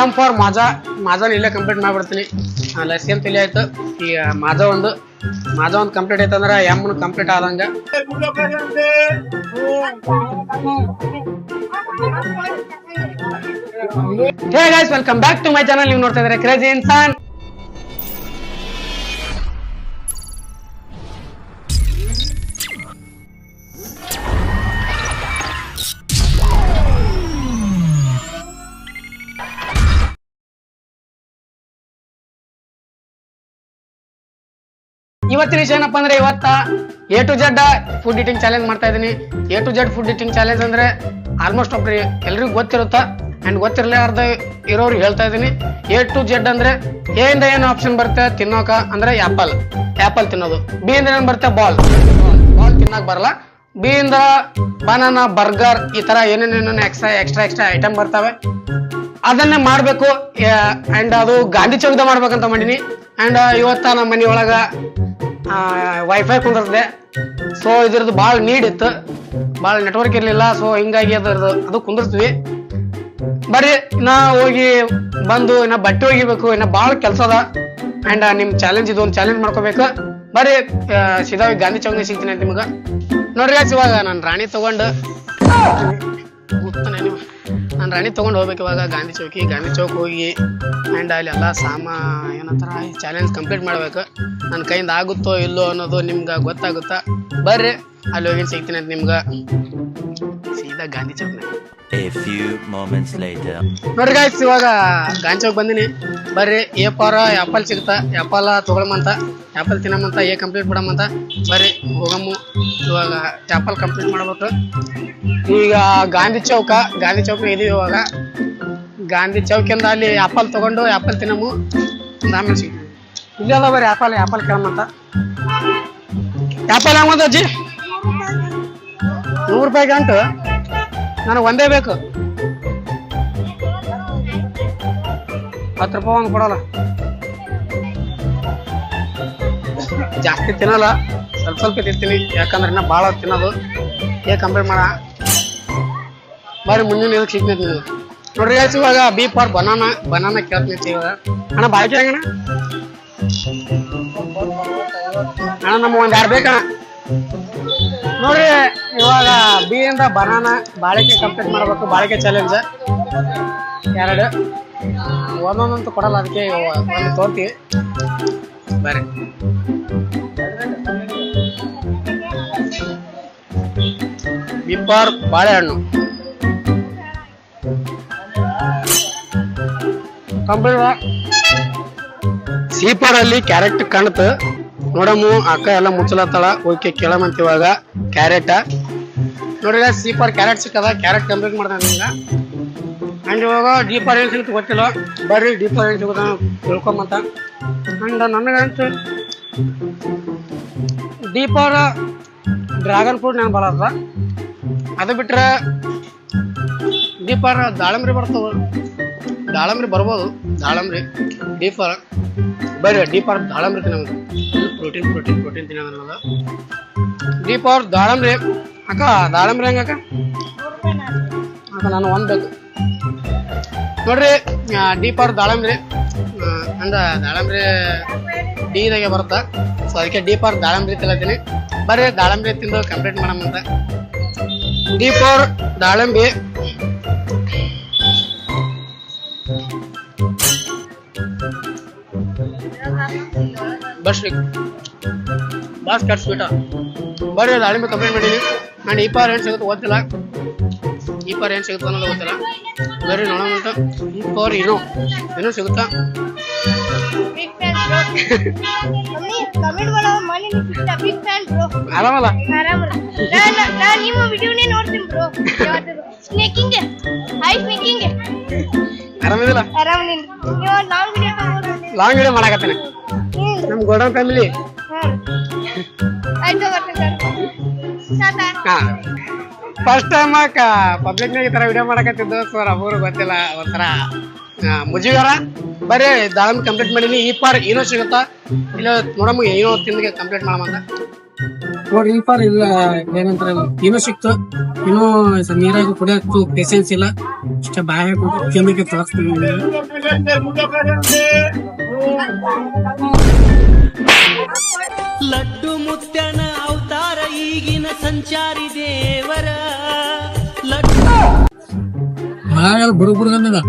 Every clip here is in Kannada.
ಎಂ ಫಾರ್ ಮಾಜಾನ ಇಲ್ಲೇ ಕಂಪ್ಲೀಟ್ ಮಾಡ್ಬಿಡ್ತೀನಿ. ಲಸಿ ಅಂತ ಇಲ್ಲಿ ಆಯ್ತು. ಈಗ ಮಾಜಾ ಒಂದು ಕಂಪ್ಲೀಟ್ ಆಯ್ತಂದ್ರೆ ಎಂ ಕಂಪ್ಲೀಟ್ ಆದಂಗ. Hey guys, welcome back to my channel. ನೀವು ನೋಡ್ತಾ ಇದ್ರೆ ಕ್ರೇಜಿ ಇನ್ಸಾನ್. ಇವತ್ತಿನ ವಿಷಯ ಏನಪ್ಪಾ ಅಂದ್ರೆ, ಇವತ್ತ A to Z food eating challenge ಮಾಡ್ತಾ ಇದೀನಿ. A to Z food eating challenge ಅಂದ್ರೆ ಆಲ್ಮೋಸ್ಟ್ ಎಲ್ರಿಗೂ ಗೊತ್ತಿರುತ್ತಾ, ಅಂಡ್ ಗೊತ್ತಿರ್ಲಾರ್ದ ಇರೋರು ಹೇಳ್ತಾ ಇದೀನಿ. A to Z ಅಂದ್ರೆ ಎ ಇಂದ ಏನು ಆಪ್ಷನ್ ಬರುತ್ತೆ ತಿನ್ನೋಕ ಅಂದ್ರೆ ಆಪಲ್ ತಿನ್ನೋದು. ಬಿ ಇಂದ ಏನ್ ಬರುತ್ತೆ ಬಾಲ್ ತಿನ್ನಕ್ ಬರಲ್ಲ. ಬಿ ಇಂದ ಬನಾನಾ, ಬರ್ಗರ್, ಈ ತರ ಏನೇನೇನು ಎಕ್ಸ್ಟ್ರಾ ಐಟಮ್ ಬರ್ತವೆ. ಅದನ್ನೇ ಮಾಡ್ಬೇಕು. ಅಂಡ್ ಅದು ಗಾಂಧಿ ಚೌಕದ ಮಾಡ್ಬೇಕಂತ ಮಾಡೀನಿ. ಅಂಡ್ ಇವತ್ತ ನಮ್ಮ ಮನಿ ಒಳಗ ವೈಫೈ ಕುಂದಿರ್ತದೆ. ಸೊ ಇದ್ರದ್ದು ಭಾಳ ನೀಡ್ ಇತ್ತು, ಭಾಳ ನೆಟ್ವರ್ಕ್ ಇರ್ಲಿಲ್ಲ. ಸೊ ಹಿಂಗಾಗಿ ಅದು ಕುಂದಿರ್ತೀವಿ. ಬರ್ರಿ ನಾ ಹೋಗಿ ಬಂದು ಇನ್ನ ಬಟ್ಟೆ ಒಗಿಬೇಕು, ಇನ್ನ ಭಾಳ ಕೆಲಸ ಅದ. ಅಂಡ್ ನಿಮ್ ಚಾಲೆಂಜ್ ಇದು ಒಂದು ಚಾಲೆಂಜ್ ಮಾಡ್ಕೋಬೇಕು. ಬರ್ರಿ ಸೀದಾ ಗಾಂಧಿ ಚೌಕ್ನಾಗ ಸಿಗ್ತೀನಿ ಅಂತ ನಿಮ್ಗ. ನೋಡ್ರಿ ಇವಾಗ ನಾನು ರಾಣಿ ತಗೊಂಡು ಹೋಗ್ಬೇಕು. ಇವಾಗ ಗಾಂಧಿ ಚೌಕ್ ಹೋಗಿ ಅಂಡ್ ಅಲ್ಲಿ ಎಲ್ಲ ಏನಂತಾರ ಚಾಲೆಂಜ್ ಕಂಪ್ಲೀಟ್ ಮಾಡ್ಬೇಕು. ನನ್ನ ಕೈಯಿಂದ ಆಗುತ್ತೋ ಇಲ್ಲೋ ಅನ್ನೋದು ನಿಮ್ಗೆ ಗೊತ್ತಾಗುತ್ತಾ. ಬರ್ರಿ ಅಲ್ಲಿ ಹೋಗಿ ಸಿಗ್ತೀನಿ ಅಂತ ನಿಮ್ಗ ಸೀದಾ ಗಾಂಧಿ ಚೌಕ್ನಾಗ. ನೋಡ್ರಿ ಗಾಯ್ಸ್, ಇವಾಗ ಗಾಂಧಿ ಚೌಕ್ ಬಂದಿನಿ. ಬರ್ರಿ ಎ ಫಾರ್ ಆಪಲ್ ಸಿಗ್ತಾ, ಆಪಲ್ ತಗೊಳಮಂತ, ಆಪಲ್ ತಿನ್ನಮಂತ, ಎ ಕಂಪ್ಲೀಟ್ ಬಿಡಮಂತ. ಬರ್ರಿ ಹೋಗಮ್ಮು. ಇವಾಗ ಆಪಲ್ ಕಂಪ್ಲೀಟ್ ಮಾಡ್ಬೇಕು. ಈಗ ಗಾಂಧಿ ಚೌಕ್ನಾಗ ಇದೀವಿ. ಇವಾಗ ಗಾಂಧಿ ಚೌಕಿಂದ ಅಲ್ಲಿ ಆಪಲ್ ತಗೊಂಡು ಆಪಲ್ ತಿನ್ನಮು. ಆಮೇಲೆ ಸಿಗ್ತೀವಿ. ಇಲ್ಲೆಲ್ಲ ಬರ್ರಿ ಆಪಲ್ ಕೇಳಮಂತ. ಆಪಲ್ ಹೆಂಗಂತ ಅಜ್ಜಿ? 100 ರೂಪಾಯಿ ಗಂಟು. ನನಗೆ ಒಂದೇ ಬೇಕು. 10 ರೂಪಾಯಿ ಒಂದು ಕೊಡಲ್ಲ. ಜಾಸ್ತಿ ತಿನ್ನಲ್ಲ, ಸ್ವಲ್ಪ ತಿಂತೀನಿ. ಯಾಕಂದ್ರೆ ಇನ್ನ ಭಾಳ ತಿನ್ನೋದು. ಕಂಪ್ಲೀಟ್ ಮಾಡ. ಬರ್ರಿ ಮುಂದಿನ ಇದಕ್ಕೆ ಸಿಗ್ತೈತಿ ನೀವು. ನೋಡ್ರಿ ಆಯ್ತು, ಇವಾಗ ಬಿ ಫಾರ್ ಬನಾನಾ ಕೇಳ್ತೈತಿ. ಇವಾಗ ಅಣ್ಣ ಬಾಳಿಕೆ ಹೆಂಗಣ್ಣ? ಅಣ್ಣ ನಮ್ಗೆ ಒಂದು 2 ಬೇಕಣ್ಣ. ನೋಡ್ರಿ ಇವಾಗ ಬಿ ಇಂದ ಬನಾನಾ ಬಾಳಿಕೆ ಕಂಪ್ಲೀಟ್ ಮಾಡ್ಬೇಕು. ಬಾಳಿಕೆ ಚಾಲೆಂಜ್ 2 ಒಂದೊಂದಂತೂ ಕೊಡಲ್ಲ, ಅದಕ್ಕೆ ಒಂದು ತೋರ್ತೀವಿ. ಬರ್ರಿ ಬಿ ಫಾರ್ ಬಾಳೆಹಣ್ಣು ಕಂಪ್ಲೀಟ್. ಸಿ ಫಾರ್ ಅಲ್ಲಿ ಕ್ಯಾರೆಟ್ ಕಾಣುತ್ತ ನೋಡಮು. ಅಕ್ಕ ಎಲ್ಲ ಮುಚ್ಚಲತ್ತಾಳ. ಓಕೆ ಕೇಳಮಂತ. ಇವಾಗ ಕ್ಯಾರೆಟ್ ನೋಡ್ರಿ, ಸಿ ಫಾರ್ ಕ್ಯಾರೆಟ್ ಸಿಕ್ಕದ. ಕ್ಯಾರೆಟ್ ಕಂಪ್ಲೀಟ್ ಮಾಡ್ತಾನೆ ಈಗ. ಅಂಡ್ ಇವಾಗ ಡಿ ಫಾರ್ ಏನ್ ಸಿಗುತ್ತೆ ಗೊತ್ತಿಲ್ಲ. ಬರ್ರಿ ಡಿ ಫಾರ್ ಏನ್ ಸಿಗುತ್ತ ತಿಳ್ಕೊಂಬಂತ. ಅಂಡ್ ನನಗಂತೂ ಡಿ ಫಾರ್ ಡ್ರ್ಯಾಗನ್ ಫ್ರೂಟ್ ನಾನು ಬರತ್ತ. ಅದು ಬಿಟ್ರೆ ಡಿ ಫಾರ್ ದಾಳಂಬ್ರಿ ಬರ್ತವ. ದಾಳಂಬ್ರಿ ಬರ್ಬೋದು. ದಾಳಂಬ್ರಿ ಡಿ ಫಾರ್. ಬರ್ರಿ ಡಿ ಫಾರ್ ದಾಳಂಬ್ರಿ ತಿನ್ನೋದು. ಪ್ರೋಟೀನ್ ತಿನ್ನೋದು. ಡಿ ಫಾರ್ ದಾಳಂಬ್ರಿ. ಅಕ್ಕ ದಾಳಂಬ್ರಿ ಹೆಂಗ ಅಕ್ಕ? ನಾನು ಒಂದು ಬೇಕು. ನೋಡ್ರಿ ಡಿ ಫಾರ್ ದಾಳಂಬ್ರಿ. ಅಂದ ದಾಳಂಬ್ರಿ ಡಿದಾಗೆ ಬರುತ್ತಾ. ಸೊ ಅದಕ್ಕೆ ಡಿ ಫಾರ್ ದಾಳಂಬ್ರಿ ತಿನ್ನತೀನಿ. ಬರ್ರಿ ದಾಳಂಬ್ರಿ ತಿಂದು ಕಂಪ್ಲೀಟ್ ಮಾಡಮಂತ. ಡಿ ಫಾರ್ ದಾಳಂಬ್ರಿ. ಬಾಸ್ ಕಟ್ ಸ್ವೀಟ. ಬರ್ರಿ ದಾಳಿಂಬೆ ಕಂಪ್ಲೀಟ್ ಮಾಡೀನಿ. ಅಂಡ್ ಈ ಫಾರ್ ಏನು ಸಿಗುತ್ತೆ ಗೊತ್ತಿಲ್ಲ. ಅನ್ನೋದು ಗೊತ್ತಿಲ್ಲ. ಬರ್ರಿ ನೋಡೋಣ. ಈ ಫಾರ್ ಏನೋ ಸಿಗುತ್ತಾ? ಆರಾಮಲ್ಲ? ಆರಾಮಿದಿಲ್ಲ? ಲಾಂಗ್ ವಿಡಿಯೋ ಮಾಡಕತ್ತೇನೆ. ನಮ್ ಗೋಲ್ಡನ್ ಫ್ಯಾಮಿಲಿ. ಫಸ್ಟ್ ಟೈಮ್ ಪಬ್ಲಿಕ್ನಾಗ ಈ ತರ ವಿಡಿಯೋ ಮಾಡಕತ್ತಿದ್ದು. ಸೊ ಅವರು ಗೊತ್ತಿಲ್ಲ, ಒಂಥರ ಮುಜುಗರ. ಬರ್ರಿ ದಾಳಂಬಿ ಕಂಪ್ಲೀಟ್ ಮಾಡೀನಿ. ಈ ಫಾರ್ ಏನೋ ಸಿಗುತ್ತಾ ಇಲ್ಲ ನೋಡಮ್ಮ. ಏನೋ ತಿಂದಿಗೆ ಕಂಪ್ಲೀಟ್ ಮಾಡಮಂತ. ನೋಡ್ರಿ ಫಾರ್ ಇಲ್ಲ ಏನಂತಾರ ಇನ್ನೂ ಸಿಕ್ತು, ಇನ್ನೂ ನೀರಾಗ ಕುಡಿಯಕ್ಕೆ ಪೇಷನ್ಸ್ ಇಲ್ಲ, ಇಷ್ಟ ಬಾಯ ಕೆಮ್ಮಿಗೆ ತೋರಿಸ್ತೀವಿ. ಲಡ್ಡು ಮುತ್ತನ ಅವತಾರ ಈಗಿನ ಸಂಚಾರಿ ದೇವರ ಬಾಯ ಬುಡುಗುಡ್ಗಂದ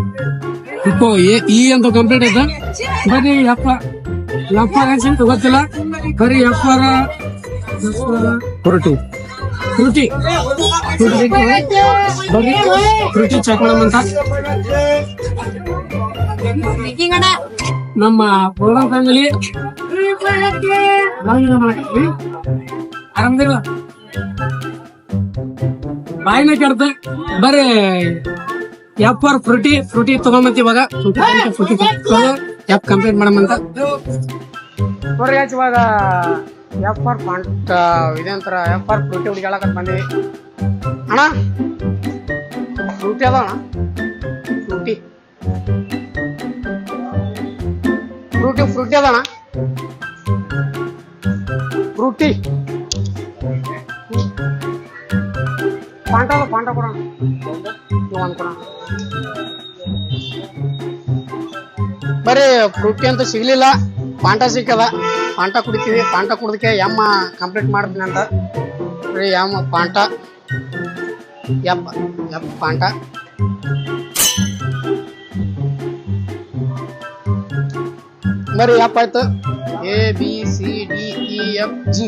ಈ ಅಂತ ಕಂಪ್ಲೀಟ್ ಐತ. ಬರೀ ಎಪ್ಪ ಗೊತ್ತಿಲ್ಲ, ಬರೀ ಎಪ್ಪರ ಫ್ರೂಟಿ ಬರೀ ಫ್ರೂಟಿ ಚಾಕೊಳಮ್ ಅಂತ ನಮ್ಮ ಪ್ರೋಗ್ರಾಮ್ ಫ್ಯಾಮಿಲಿ ಆರಾಮದಿಲ್ಲ, ಬಾಯಿನ ಕೆಡ್ತ ಬರೀ ಎಪ್ಪರ್ ಫ್ರೂಟಿ ತಗೊಂಬಂತ ಇವಾಗ ಎಪ್ ಕಂಪ್ಲೀಟ್ ಮಾಡಮಂತ ನೋಡ್ರಿ. ಇವಾಗ ಎಪ್ಪರ್ ಪಾಂಟ್ ಇದೇಂತರ ಎಪ್ಪರ್ ಫ್ರೂಟಿ ಹುಡುಗಾಳಕಂತ ಬಂದಿವಿ ಅಣ್ಣ. ಫ್ರೂಟಿ ಅದ ಅಣ್ಣ, ಫ್ರೂಟಿ ಅದಣ್ಣ, ಫ್ರೂಟಿ ಪಾಂಟ ಕೊಡೋಣ, ಅನ್ಕೊಣ. ಬರೀ ಫ್ರೂಟಿ ಅಂತ ಸಿಗ್ಲಿಲ್ಲ, ಪಾಂಟ ಸಿಕ್ಕದ, ಪಾಂಟ ಕುಡಿತೀವಿ. ಪಾಂಟ ಕುಡ್ದಕ್ಕೆ ಎಮ್ಮ ಕಂಪ್ಲೀಟ್ ಮಾಡ್ತೀನಿ ಅಂತ ಬರೀ ಎಮ್ಮ ಪಾಂಟ ಎಪ್ಪ ಪಾಂಟ. ಬರೀ ಎಪ್ಪ ಆಯ್ತು. ABCDEFG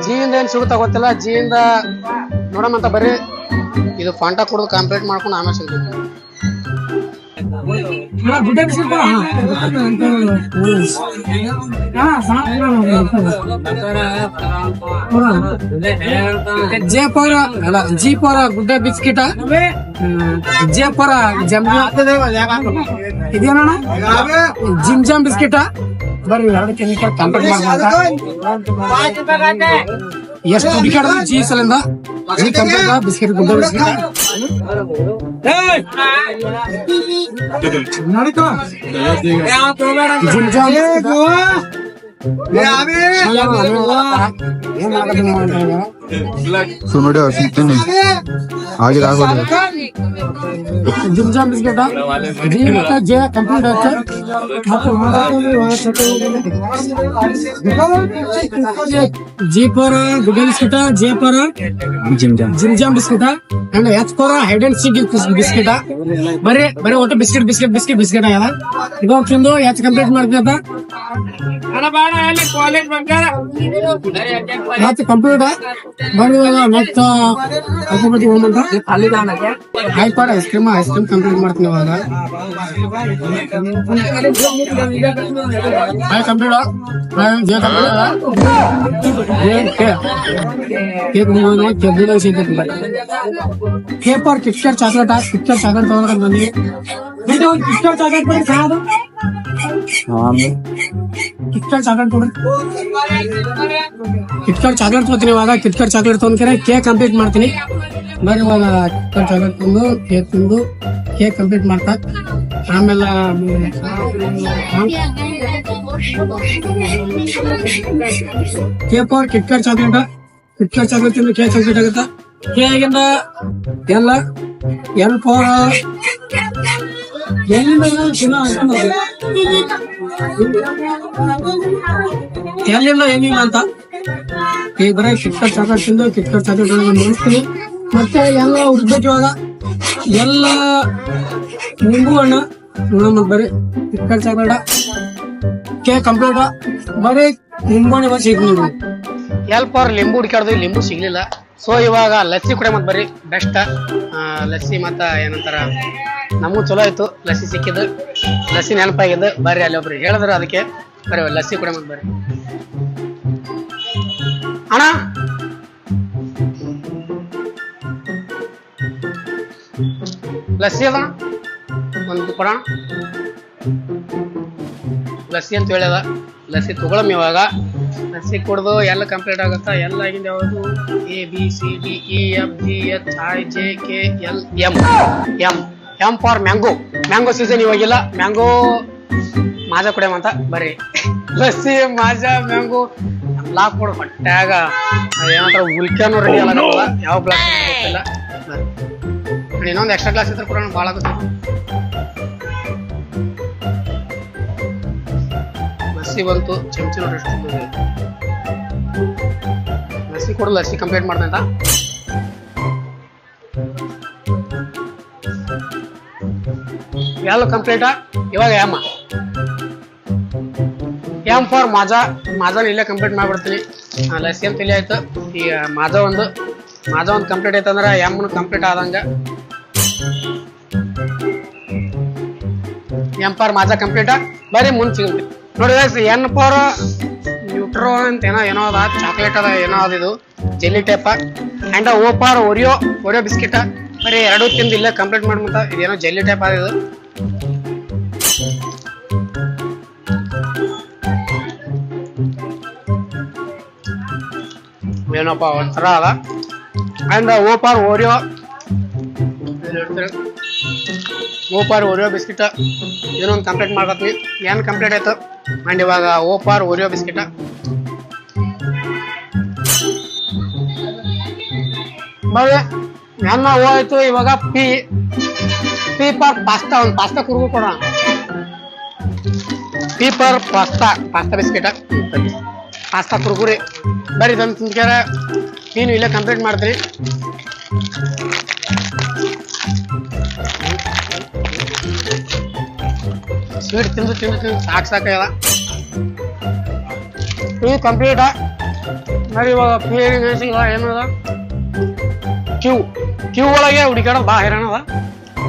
ಜಿ ಇಂದ ಏನ್ ಸಿಗುತ್ತಾ ಗೊತ್ತಿಲ್ಲ, ಜಿ ಇಂದ ನೋಡಮಂತ. ಬರೀ ಇದು ಫಾಂಟ ಕುಡಿದು ಕಂಪ್ಲೀಟ್ ಮಾಡ್ಕೊಂಡು ಆಮೇಲೆ ಸಿಗ್ತೈತಿ. ಜೀಪೋರ ಗುಡ್ಡ ಬಿಸ್ಕಿಟ, ಜೇಪೋರ ಇದೇನಣ್ಣ ಜಿಮ್ ಜಾಮ್ ಬಿಸ್ಕಿಟ. ಬರ್ರಿ ಎರಡು ಕೆಮಿಕಲ್ ಕಂಪ್ಲೀಟ್ ಮಾಡ್ಕೊಂಡ ಎಷ್ಟು ಹುಡುಕಾಡ ಜಿ ಸಲಿಂದ ಜಿ ಕಂಪ್ಲೀಟ್ ಬಿಸ್ಕಿಟ್ ಗುಡ್ಡ ಬಿಸ್ಕಿಟ. ಜಿಮ್ ಜಾಮ್ ನೋಡಿ ಸಿಗ್ತೀನಿ ಆಗಿದೆ ಆಗೋದಿಲ್ಲ. ಜಿಮ್ ಜಾಮ್ ಬಿಸ್ಕೆಟ್ ಜಿ ಮತ್ತೆ ಜೆ ಕಂಪ್ಲೀಟ್ ಆಯ್ತು. ಜಿ ಫಾರ್ ಗುಡ್ಡ biscuit, J for gym jam biscuit and H for hide and seek biscuit. ಬರೀ ಒಟ್ಟು ಬಿಸ್ಕೆಟ್ ಆಗ್ಯದ. ಈಗ ತಿಂದು ಎಚ್ ಕಂಪ್ಲೀಟ್ ಮಾಡ್ತೇತ ಮತ್ತೆ ಕಂಪ್ಯೂಟರ್ ಬರೀ ಮತ್ತೆ ಹೈಪರ್ ಐಸ್ ಕ್ರೀಮ್ ಕಂಪ್ಲೀಟ್ ಮಾಡ್ತೀನಿ ಇವಾಗ. ಕಂಪ್ಯೂಟರ್ ಪೇಪರ್ ಕಿಟ್ಕೆಟ್ ಚಾಕ್ಲೇಟ್ ತಗೊಂಡ್ರೆ ಬಂದ್ವಿ. ಕಿಟ್ಕೆಟ್ ಚಾಕ್ಲೇಟ್ ಬರೀ ಸಾದು ಕಿಟ್ಕೆಟ್ ಚಾಕ್ಲೇಟ್ ಕೊಡ್ರಿ. ಕಿಟ್ಕೆಟ್ ಚಾಕ್ಲೇಟ್ ತೊಗೊತೀನಿ ಇವಾಗ. ಕಿಟ್ಕೆಟ್ ಚಾಕ್ಲೇಟ್ ತೊಗೊಂಡ್ರೆ ಕೇಕ್ ಕಂಪ್ಲೀಟ್ ಮಾಡ್ತೀನಿ. ಬರೀ ಇವಾಗ ಕಿಟ್ಕೆಟ್ ಚಾಕ್ಲೇಟ್ ತಿಂದು ಕೇಕ್ ಕಂಪ್ಲೀಟ್ ಮಾಡ್ತಾ ಆಮೇಲೆ ಕೇಕ್ ಕಿಟ್ಕೆಟ್ ಚಾಕ್ಲೇಟ್ ತಿಂದು ಕೇಕ್ ಕಂಪ್ಲೀಟ್ ಆಗುತ್ತಾ. ಕೇಗಿಂದ ಎಲ್ಲ ಎಲ್ ಫಾರ್ ಎಲ್ಲಿಂದ ಏನಿಲ್ಲ ಅಂತ ಈ ಬರೀ ಕಿಟ್ಕೆಟ್ ಚಾಕ್ಲೇಟ್ ತಿಂದು ಕಿಟ್ಕೆಟ್ ಚಾಕ್ಲೇಟ್ ಮುಗಿಸ್ತೀನಿ. ಮತ್ತೆ ಎಲ್ಲ ಉಡ್ಬೇಕು ಇವಾಗ. ಎಲ್ಲ ನಿಂಬು ಹಣ್ಣು ನೋಡೋಣ. ಬರೀ ಕಿಟ್ಕೆಟ್ ಚಾಕ್ಲೇಟ್ ಕೇಕ್ ಕಂಪ್ಲೀಟ್. ಬರೀ ನಿಂಬು ಹಣ್ಣು ಸಿಗ್ಲಿ. ಎಲ್ಪ ಅವ್ರ ಲಿಂಬು ಹುಡ್ಕಾಡ್ದು, ಲಿಂಬು ಸಿಗ್ಲಿಲ್ಲ. ಸೊ ಇವಾಗ ಲಸ್ಸಿ ಕುಡಿಯ ಮತ್ ಬರೀ ಬೆಸ್ಟ್ ಲಸ್ಸಿ. ಮತ್ತ ಏನಂತಾರ ನಮಗೂ ಚಲೋ ಆಯ್ತು ಲಸ್ಸಿ ಸಿಕ್ಕಿದ್ದು, ಲಸ್ಸಿ ನೆನಪಾಗಿದ್ದು. ಬರ್ರಿ ಅಲ್ಲಿ ಒಬ್ರು ಹೇಳಿದ್ರು ಅದಕ್ಕೆ ಬರೀ ಲಸ್ಸಿ ಕುಡಿಯ ಮತ್ ಬರ್ರಿ ಅಣ್ಣ. ಲಸ್ಸಿ ಅದ ಒಂದು ಕೊಡೋಣ. ಲಸ್ಸಿ ಅಂತ ಹೇಳ್ಯದ, ಲಸ್ಸಿ ತಗೊಳಮ್ ಇವಾಗ. ಲಸ್ಸಿ ಕುಡ್ದು ಎಲ್ಲ ಕಂಪ್ಲೀಟ್ ಆಗುತ್ತಾ. ಎಲ್ಲ ಆಗಿಂದ ಯಾವುದು ABCDEFGHIJKLM. M for mango season ಇವಾಗಿಲ್ಲ. ಮ್ಯಾಂಗೋ ಮಾಜಾ ಕುಡಿಯಮಂತ ಬರ್ರಿ. ಲಸ್ಸಿ ಮಾಜಾ ಮ್ಯಾಂಗೋ ಬ್ಲಾಕ್ ಕೊಡು ಹೊಟ್ಟ್ಯಾಗ ಏನಂತಾರ ಉಲ್ಕ್ಯಾನು ರೆಡಿ ಆಗಲ್ಲ ಯಾವ ಬ್ಲಾಕ್ ಗೊತ್ತಿಲ್ಲ. ಇನ್ನೊಂದು ಎಕ್ಸ್ಟ್ರಾ ಕ್ಲಾಸ್ ಇದ್ರೆ ಕೂಡ ಭಾಳ ಆಗುತ್ತೆ. ಲಸ್ಸಿ ಬಂತು, ಚಮಚ ನೋಡಿ ಎಷ್ಟು ಇದೆ. ಲಸ್ಸಿ ಕೊಡು, ಲಸ್ಸಿ ಕಂಪ್ಲೀಟ್ ಮಾಡ್ದೆ ಅಂತ. ಎಲ್ಲ ಕಂಪ್ಲೀಟಾ. ಇವಾಗ ಎಮ್ ಫಾರ್ ಮಾಜಾ. ಮಾಜಾನ ಇಲ್ಲೇ ಕಂಪ್ಲೀಟ್ ಮಾಡ್ಬಿಡ್ತೀನಿ. ಲಸ್ಸಿ ಅಂತ ಇಲ್ಲಿ ಆಯ್ತು. ಈಗ ಮಾಜಾ ಒಂದು ಕಂಪ್ಲೀಟ್ ಆಯ್ತು ಅಂದ್ರೆ ಎಮ್ನು ಕಂಪ್ಲೀಟ್ ಆದಂಗ. ಎಮ್ ಫಾರ್ ಮಾಜಾ ಕಂಪ್ಲೀಟಾ. ಬರೀ ಮುಂದೆ ಸಿಗುತ್ತೆ ನೋಡಿ. ಎನ್ ಫಾರ್ ನ್ಯೂಟ್ರೋ ಅಂತ ಏನೋ ಅದ, ಚಾಕ್ಲೇಟ್ ಅದ, ಏನೋ ಅದ, ಇದು jelly type. And O for Oreo biscuit. ಬರೀ ಎರಡು ತಿಂದು ಇಲ್ಲೇ ಕಂಪ್ಲೀಟ್ ಮಾಡ್ಮಂತ. ಇದೇನೋ ಜೆಲ್ಲಿ ಟೈಪ್ ಅದ ಇದು. ಏನಪ್ಪ ಒಂಥರ ಅದ. And O for Oreo biscuit. ಇದನ್ನೊಂದು ಕಂಪ್ಲೀಟ್ ಮಾಡ್ಕೊತೀವಿ. ಏನು ಕಂಪ್ಲೀಟ್ ಆಯ್ತು. ಅಂಡ್ ಇವಾಗ ಓ ಫಾರ್ ಓರಿಯೋ ಬಿಸ್ಕಿಟ್. ಬರೀ ನನ್ನ ಓ ಆಯ್ತು. ಇವಾಗ ಪಿ ಫಾರ್ ಪಾಸ್ತಾ. ಒಂದು ಪಾಸ್ತಾ ಕುರ್ಗು ಕೊಡೋಣ. P for pasta biscuit, pasta Kurkure. ಬರೀ ಇದನ್ನು ತಿಂದ್ಕ್ಯಾರ ನೀನು ಇಲ್ಲೇ ಕಂಪ್ಲೀಟ್ ಮಾಡ್ತೀನಿ. ಸ್ವೀಟ್ ತಿಂದು ಸಾಕಾಗಲ್ಲ. ಪಿ ಕಂಪ್ಲೀಟ. ಬರೀ ಇವಾಗ ಪಿ ಏನದ, ಕ್ಯೂ ಒಳಗೆ ಹುಡುಕಾಡೋದು ಭಾಳ ಹೈರಾಣ ಅದ.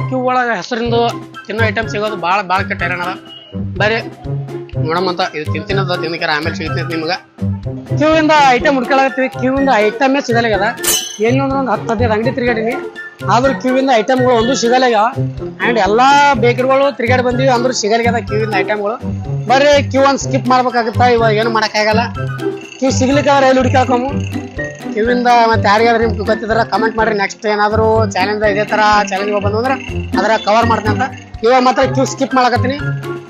ಕ್ಯೂ ಒಳಗೆ ಹೆಸರಿಂದ ತಿನ್ನೋ ಐಟಮ್ ಸಿಗೋದು ಭಾಳ ಕೆಟ್ಟ ಹೈರಾಣ ಅದ. ಬರೀ ನೋಡಮ್ಮಂತ ಇದು ತಿನ್ನಕ್ಕಾರ ಆಮೇಲೆ ಸಿಗ್ತೈತೆ ನಿಮ್ಗೆ. ಕ್ಯೂ ಇಂದ ಐಟಮ್ ಹುಡ್ಕೊಳಕತ್ತೀವಿ. ಕ್ಯೂ ಇಂದ ಐಟಮೇ ಸಿಗಲಾಗ್ಯದ. ಏನಂದ್ರೆ ಒಂದು 10-15 ಅಂಗಡಿ ತಿರ್ಗಾಡೀನಿ, ಆದ್ರೂ ಕ್ಯೂ ಇಂದ ಐಟಮ್ಗಳು ಒಂದು ಸಿಗಲಾಗ್ಯಾವ. ಆ್ಯಂಡ್ ಎಲ್ಲಾ ಬೇಕರಿಗಳು ತಿರ್ಗಾಡಿ ಬಂದಿವಿ ಅಂದ್ರೂ ಸಿಗಲಾಗ್ಯದ ಕ್ಯೂ ಇಂದ ಐಟಮ್ಗಳು. ಬರೀ ಕ್ಯೂ ಒಂದು ಸ್ಕಿಪ್ ಮಾಡ್ಬೇಕಾಗುತ್ತಾ. ಇವಾಗ ಏನು ಮಾಡೋಕ್ಕಾಗಲ್ಲ. ಕ್ಯೂ ಸಿಗ್ಲಿಕ್ಕೆ ಅವ್ರು ಎಲ್ಲಿ ಹುಡುಕಾಕಮ್ಮು. ಕ್ಯೂ ಇಂದ ಮತ್ತೆ ಯಾರಿಗಾದ್ರೂ ನಿಮ್ಗೆ ಗೊತ್ತಿದ್ರೆ ಕಮೆಂಟ್ ಮಾಡ್ರಿ. ನೆಕ್ಸ್ಟ್ ಏನಾದರೂ ಚಾಲೆಂಜ್ ಇದೇ ಥರ ಚಾಲೆಂಜ್ ಬಂದು ಅಂದ್ರೆ ಅದರ ಕವರ್ ಮಾಡ್ತೀನಿ ಅಂತ. ಇವಾಗ ಮಾತ್ರ ಕ್ಯೂ ಸ್ಕಿಪ್ ಮಾಡಕತ್ತೀನಿ.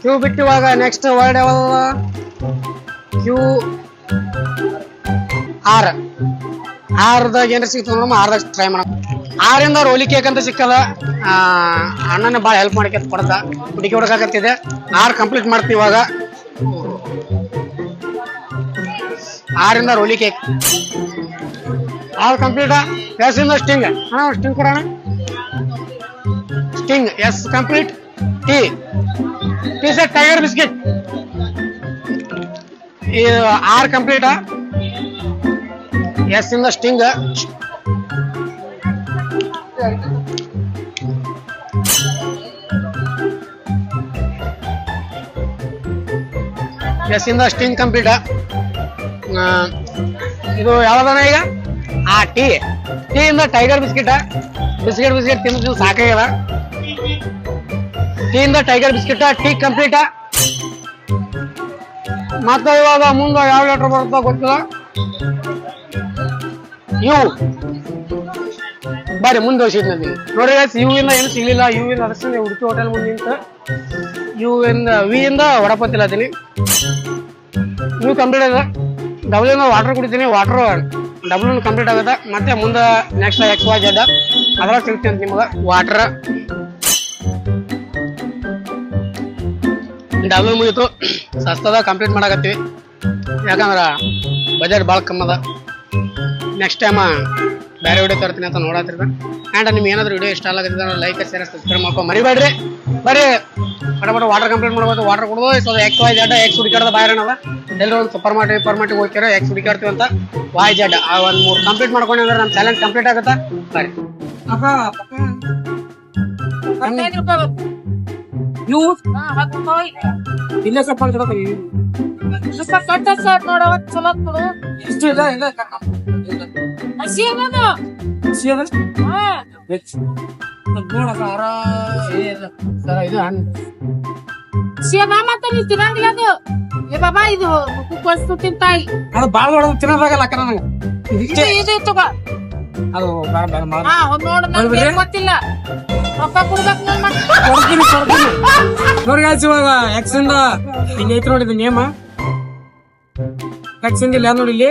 ಕ್ಯೂ ಬಿಟ್ಟು ಇವಾಗ ನೆಕ್ಸ್ಟ್ ವರ್ಡ್ ಯಾವಾಗ ಕ್ಯೂ ಆರ್ದಾಗ ಏನಾರ ಸಿಗ್ತದೆ ನೋಡಮ್ಮ. ಆರ್ದಾಗ ಟ್ರೈ ಮಾಡೋಣ. 6ರಿಂದ ರೋಲಿ ಕೇಕ್ ಅಂತ ಸಿಕ್ಕಲ್ಲ. ಅಣ್ಣನೇ ಭಾಳ ಹೆಲ್ಪ್ ಮಾಡಕ್ಕೆ ಕೊಡ್ತ ಹುಡುಕಿ ಹುಡುಕಾಕತ್ತಿದೆ. 6 ಕಂಪ್ಲೀಟ್ ಮಾಡ್ತೀವಿ ಇವಾಗ. 6ರಿಂದ ರೋಲಿ ಕೇಕ್ 6 ಕಂಪ್ಲೀಟಾ. ಎಸ್ಸಿಂದ ಸ್ಟಿಂಗ್. ಸ್ಟಿಂಗ್ ಕೊಡೋಣ. Sting S complete. ಟಿ ಸೆಟ್ ಟೈಗರ್ ಬಿಸ್ಕಿಟ್. 6 ಕಂಪ್ಲೀಟಾ. ಎಸ್ ಇಂದ ಸ್ಟಿಂಗ್. ಎಸ್ ಇಂದ ಸ್ಟಿಂಗ್ ಕಂಪ್ಲೀಟ್. ಇದು ಯಾವ್ದನ ಈಗ ಟಿ ಇಂದ ಟೈಗರ್ ಬಿಸ್ಕಿಟ್ ತಿಂದು ಸಾಕಾಗ್ಯದ. ಟಿ ಇಂದ ಟೈಗರ್ ಬಿಸ್ಕಿಟ್. T complete. ಮತ್ತೆ ಇವಾಗ ಮುಂದೆ ಯಾವ ಲೆಟರ್ ಬರುತ್ತೋ ಗೊತ್ತಿಲ್ಲ. ಯು ಬರ್ರಿ ಮುಂದೆ ಹೋಗಿದ್ ನೋಡಿ. ಯು ಇಂದ ಏನು ಸಿಗ್ಲಿಲ್ಲ. ಯು ಇಂದ ಅದಕ್ಕೆ ಉಡುಪಿ ಹೋಟೆಲ್ ಮುಂದೆ ನಿಂತ ವಿ ಇಂದ ಹೊಡಪತ್ತಿಲ್ಲ ಅದೀನಿ. ಯು ಕಂಪ್ಲೀಟ್ ಅದ. ಡಬ್ಲ್ಯೂ ಇಂದ ವಾಟರ್ ಕುಡಿತೀನಿ. ವಾಟರ್ ಡಬ್ಲ್ಯೂ ಕಂಪ್ಲೀಟ್ ಆಗುತ್ತೆ. ಮತ್ತೆ ಮುಂದೆ ನೆಕ್ಸ್ಟ್ XYZ ಅದ್ರಾಗ ಸಿಗ್ತೀನಿ ಅಂತ ನಿಮ್ಗೆ. ವಾಟರ್ ಡಬ್ಲ್ಯೂ ಮುಗಿತು. ಸಸ್ತದ ಕಂಪ್ಲೀಟ್ ಮಾಡಕತ್ತೀವಿ. ಯಾಕಂದ್ರೆ ಬಜೆಟ್ ಭಾಳ ಕಮ್ಮದ. ನೆಕ್ಸ್ಟ್ ಟೈಮ್ ಬೇರೆ ವಿಡಿಯೋ ತರ್ತೀನಿ ಅಂತ ನೋಡತ್ತಿರ್ತ. ಆ್ಯಂಡ್ ನಿಮ್ಗೆ ಏನಾದರೂ ವಿಡಿಯೋ ಇಷ್ಟ ಆಗತ್ತಿದ್ರೆ ಲೈಕ್ ಶೇರ್ ಸಬ್ಸ್ಕ್ರೈಬ್ ಮಾಡ್ಕೊಂಡು ಮರಿಬೇಡ್ರಿ. ಬರೀ ಫಟಾಫಟ ವಾಟರ್ ಕಂಪ್ಲೀಟ್ ಮಾಡ್ಬೋದು. ವಾಟರ್ ಕೊಡೋದು. ಸೊ XYZ ಎಕ್ಸ್ ಹುಡುಕಾಡೋದು ಬಾಯ್ರಣದ. ಎಲ್ಲರೂ ಒಂದು ಸೂಪರ್ ಮಾರ್ಕೆಟ್ ಹೋಗ್ಯಾರ ಎಕ್ಸ್ ಹುಡುಕಾಡ್ತೀವಿ ಅಂತ. YZ ಒಂದು 3 ಕಂಪ್ಲೀಟ್ ಮಾಡ್ಕೊಂಡು ಅಂದ್ರೆ ನಮ್ಮ ಚಾಲೆಂಜ್ ಕಂಪ್ಲೀಟ್ ಆಗುತ್ತಾ. ಬರೀ ಇಲ್ಲ ಸ್ವಲ್ಪ ತಿಂತಾಯಿ ಅದು ಬಾಳ ತಿನ್ನೋದಾಗಲ್ಲ ಅಕ್ಕ ನನಗೆ. ಅದು ಗೊತ್ತಿಲ್ಲ. ರೊಕ್ಕ ಕೊಡ್ಬೇಕು ನೋಡಿ ಇವಾಗ ಎಕ್ಸ್ ಇಂದ ಇಲ್ಲಿ ಐತಿ ನೋಡಿದ ನೇಮ. ಟೆಕ್ಸಿಂಗ್ ಇಲ್ಲ ನೋಡಿ ಇಲ್ಲಿ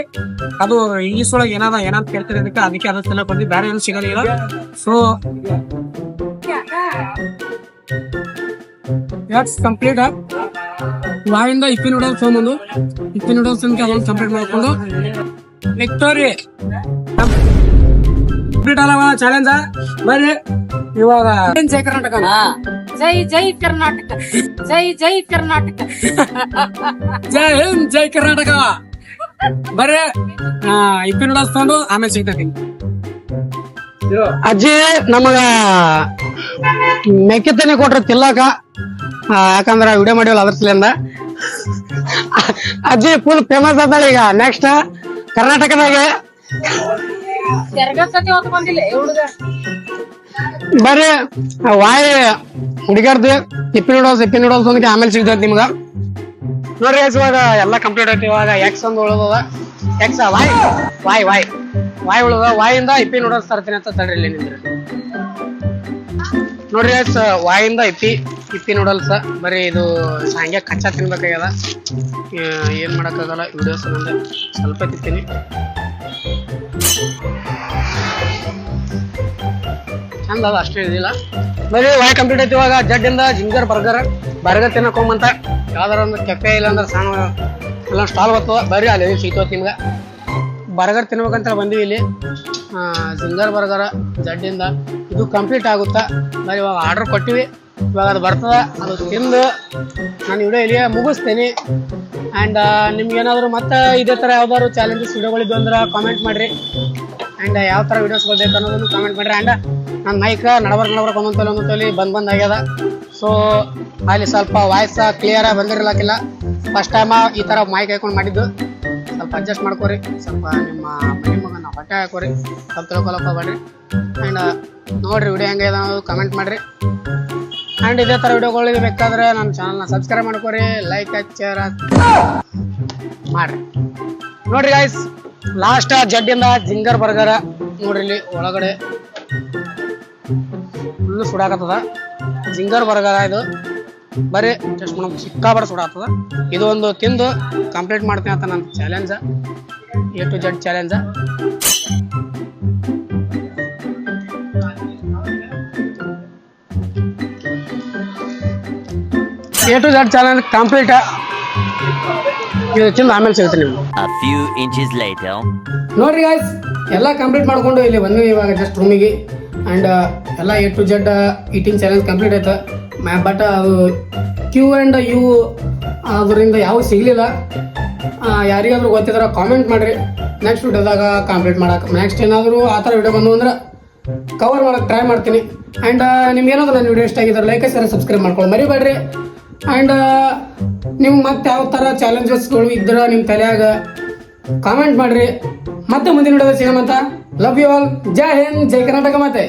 ಅದು ಇಂಗ್ಲಿಷ್ ಒಳಗೆ ಏನಂತ ಕೇಳ್ತಾರೆ ಅದಕ್ಕೆ ಅದ್ರ ಸಲ ಬಂದು ಬೇರೆ ಏನು ಸಿಗಲಿಲ್ಲ. ಸೊ ಕಂಪ್ಲೀಟ್ ವಾಯಿಂದ ಇಪ್ಪಿ ನೂಡಲ್ಸ್ ತೊಗೊಂಬಂದು ಇಪ್ಪಿ ನೂಡಲ್ಸ್ ಅದೊಂದು ಕಂಪ್ಲೀಟ್ ಮಾಡ್ಕೊಂಡು ವಿಕ್ಟೋರಿ ಕಂಪ್ಲೀಟ್ ಅಲ್ಲ ಚಾಲೆಂಜ್ ಬರ್ರಿ. ಇವಾಗ ಜೈ ಕರ್ನಾಟಕ, ಜೈ ಜೈ ಕರ್ನಾಟಕ, ಜೈ ಜೈ ಕರ್ನಾಟಕ, ಜೈ ಹಿಂದ್ ಜೈ ಕರ್ನಾಟಕ ಬರ್ರಿ. ಇಪ್ಪಿ ನೂಡಲ್ಸ್ ತಗೊಂಡು ಆಮೇಲೆ ಸಿಗ್ತೈತಿ. ಅಜ್ಜಿ ನಮಗ ಮೆಕ್ಕೆತನೆ ಕೊಟ್ರ ತಿಲ್ಲಕ, ಯಾಕಂದ್ರ ವಿಡಿಯೋ ಮಾಡಿವಲ್ಲ ಅದ್ರ ಸಲಿಂದ ಅಜ್ಜಿ ಫುಲ್ ಫೇಮಸ್ ಅದಾಳ ಈಗ. ನೆಕ್ಸ್ಟ್ ಕರ್ನಾಟಕದಾಗ ತೆರಗತಿ ಹೊತ್ತು ಬಂದಿಲ್ಲ ಹುಡುಗ. ಬರ್ರಿ ವಾಯ್ ಹುಡುಗಾರ್ದು ಇಪ್ಪಿ ನೂಡಲ್ಸ್ ಒಂದಕ್ಕೆ ಆಮೇಲೆ ಸಿಗ್ತೈತಿ ನಿಮ್ಗ. ನೋಡ್ರಿ ಇವಾಗ ಎಲ್ಲಾ ಕಂಪ್ಲೀಟ್ ಐತಿ. ಇವಾಗ ಎಕ್ಸ್ ಒಂದು ಉಳ್ದದ, X Y Y Y Y ಉಳ್ದ. ವಾಯಿಂದ ಇಪ್ಪಿ ನೂಡಲ್ಸ್ ತರ್ತೀನಿ ಅಂತ ತಡ್ರಿ ಇಲ್ಲಿ ನಿಂದ್ರಿ. ನೋಡ್ರಿ ವಾಯಿಂದ ಇಪ್ಪಿ ನೂಡಲ್ಸ್ ಬರೀ ಇದು ಹಂಗೆ ಕಚ್ಚಾ ತಿನ್ಬೇಕಾಗ್ಯದ. ಏನ್ ಮಾಡಕ್ಕಾಗಲ್ಲ, ವಿಡಿಯೋಸ್ ಮುಂದೆ ಸ್ವಲ್ಪ ತಿಂತೀನಿ. ಚಂದ ಅದ, ಅಷ್ಟೇ ಇದಿಲ್ಲ. ಬರೀ ವಾಯ್ ಕಂಪ್ಲೀಟ್ ಐತಿ. ಇವಾಗ ಜಡ್ಡಿಂದ ಜಿಂಜರ್ ಬರ್ಗರ್ ತಿನ್ನಕೊಂಬಂತ ಯಾವ್ದಾರ ಒಂದು ಕೆಫೆ ಇಲ್ಲ ಅಂದ್ರೆ ಸಣ್ಣ ಎಲ್ಲ ಸ್ಟಾಲ್ ಬರ್ತದ. ಬರ್ರಿ ಅಲ್ಲಿ ಸಿಗ್ತವ ನಿಮ್ಗೆ. ಬರ್ಗರ್ ತಿನ್ಬೇಕಂತ ಬಂದೀವಿ ಇಲ್ಲಿ. ಜಿಂಜರ್ ಬರ್ಗರ್ ಜಡ್ಡಿಂದ ಇದು ಕಂಪ್ಲೀಟ್ ಆಗುತ್ತಾ. ಬರೀ ಇವಾಗ ಆರ್ಡರ್ ಕೊಟ್ಟಿವಿ, ಇವಾಗ ಅದು ಬರ್ತದ. ಅದು ತಿಂದು ನಾನು ವಿಡಿಯೋ ಇಲ್ಲಿಯೇ ಮುಗಿಸ್ತೀನಿ. ಆ್ಯಂಡ್ ನಿಮ್ಗೇನಾದ್ರು ಮತ್ತೆ ಇದೇ ಥರ ಯಾವ್ದಾದ್ರು ಚಾಲೆಂಜಸ್ ವಿಡಿಯೋಗಳಿದ್ದು ಅಂದ್ರೆ ಕಾಮೆಂಟ್ ಮಾಡಿರಿ. ಆ್ಯಂಡ್ ಯಾವ ಥರ ವಿಡಿಯೋಸ್ ಬೇಕು ಅನ್ನೋದನ್ನು ಕಾಮೆಂಟ್ ಮಾಡಿರಿ. ಆ್ಯಂಡ್ ನನ್ನ ಮೈಕ್ ನಡಬರ್ಕ್ ಒಂದೊಂದಲ್ಲಿ ಬಂದ್ ಆಗ್ಯದ. ಸೊ ಅಲ್ಲಿ ಸ್ವಲ್ಪ ವಾಯ್ಸ್ ಕ್ಲಿಯರಾಗಿ ಬಂದಿರಲಿಕ್ಕಿಲ್ಲ. ಫಸ್ಟ್ ಟೈಮ್ ಈ ಥರ ಮೈಕ್ ಹಾಕೊಂಡು ಮಾಡಿದ್ದು. ಸ್ವಲ್ಪ ಅಡ್ಜಸ್ಟ್ ಮಾಡ್ಕೊರಿ. ಸ್ವಲ್ಪ ನಿಮ್ಮ ಮನೆ ಮಗನ ಹೊಟ್ಟೆ ಹಾಕೋರಿ, ಸ್ವಲ್ಪ ತಿಳ್ಕೊಳಕ್ಕೆ ಹೋಗ್ಬೇಡ್ರಿ. ಆ್ಯಂಡ್ ನೋಡಿರಿ ವಿಡಿಯೋ ಹೆಂಗೆ ಅನ್ನೋದು ಕಮೆಂಟ್ ಮಾಡಿರಿ. ಆ್ಯಂಡ್ ಇದೇ ಥರ ವಿಡಿಯೋಗಳಿಗೆ ಬೇಕಾದ್ರೆ ನಮ್ಮ ಚಾನಲ್ನ ಸಬ್ಸ್ಕ್ರೈಬ್ ಮಾಡ್ಕೊರಿ, ಲೈಕ್ ಶೇರ್ ಮಾಡಿರಿ. ನೋಡ್ರಿ ಗೈಸ್, ಲಾಸ್ಟ್ ಜಡ್ಡಿಂದ ಜಿಂಜರ್ ಬರ್ಗರ ನೋಡ್ರಿ. ಇಲ್ಲಿ ಒಳಗಡೆ ಫುಲ್ಲು ಸುಡಾಕತ್ತದ. ಜಿಂಜರ್ ಬರ್ಗರ ಇದು ಬರೀ ಟೆಸ್ಟ್ ಮಾಡೋದು ಸಿಕ್ಕಾಬಾರ ಸುಡಾಗ್ತದ. ಇದು ಒಂದು ತಿಂದು ಕಂಪ್ಲೀಟ್ ಮಾಡ್ತೀನಿ ಅಂತ ನನ್ನ ಚಾಲೆಂಜ, A to Z ಚಾಲೆಂಜ. A to Z challenge complete. ಇದು ತಿಂದು ಆಮೇಲೆ ಸಿಗುತ್ತೆ ನಿಮ್ಗೆ. A few inches later. ನೋಡ್ರಿ ಗಾಯ್ಸ್, ಎಲ್ಲ ಕಂಪ್ಲೀಟ್ ಮಾಡ್ಕೊಂಡು ಇಲ್ಲಿ ಬಂದ್ವಿ ಇವಾಗ ಜಸ್ಟ್ ರೂಮಿಗೆ. ಆ್ಯಂಡ್ ಎಲ್ಲ A to Z eating challenge complete ಆಯ್ತು. ಬಟ್ ಅದು Q and U ಅದರಿಂದ ಯಾವ ಸಿಗಲಿಲ್ಲ. ಯಾರಿಗಾದ್ರೂ ಗೊತ್ತಿದ್ರೆ ಕಾಮೆಂಟ್ ಮಾಡಿರಿ. ನೆಕ್ಸ್ಟ್ ವಿಡಿಯೋದಾಗ ಕಂಪ್ಲೀಟ್ ಮಾಡಕ್ಕೆ, ನೆಕ್ಸ್ಟ್ ಏನಾದರೂ ಆ ಥರ ವಿಡಿಯೋ ಬಂದು ಅಂದ್ರೆ ಕವರ್ ಮಾಡೋಕ್ಕೆ ಟ್ರೈ ಮಾಡ್ತೀನಿ. ಆ್ಯಂಡ್ ನಿಮ್ಗೇನಾದ್ರು ನನ್ನ ವಿಡಿಯೋ ಇಷ್ಟ ಆಗಿದ್ರೆ ಲೈಕ್ ಶೇರ್ ಸಬ್ಸ್ಕ್ರೈಬ್ ಮಾಡ್ಕೊಂಡು ಮರಿಬೇಡ್ರಿ. ಆ್ಯಂಡ್ ನೀವು ಮತ್ತೆ ಯಾವ ಥರ ಚಾಲೆಂಜಸ್ಗಳು ಇದ್ರೆ ನಿಮ್ಮ ತಲೆಯಾಗ ಕಾಮೆಂಟ್ ಮಾಡಿರಿ. ಮತ್ತೆ ಮುಂದಿನ ವಿಡಿಯೋದಲ್ಲಿ ಸಿಗೋಣ. Love you all. ಜೈ ಹಿಂದ್, ಜೈ ಕರ್ನಾಟಕ ಮಾತೆ.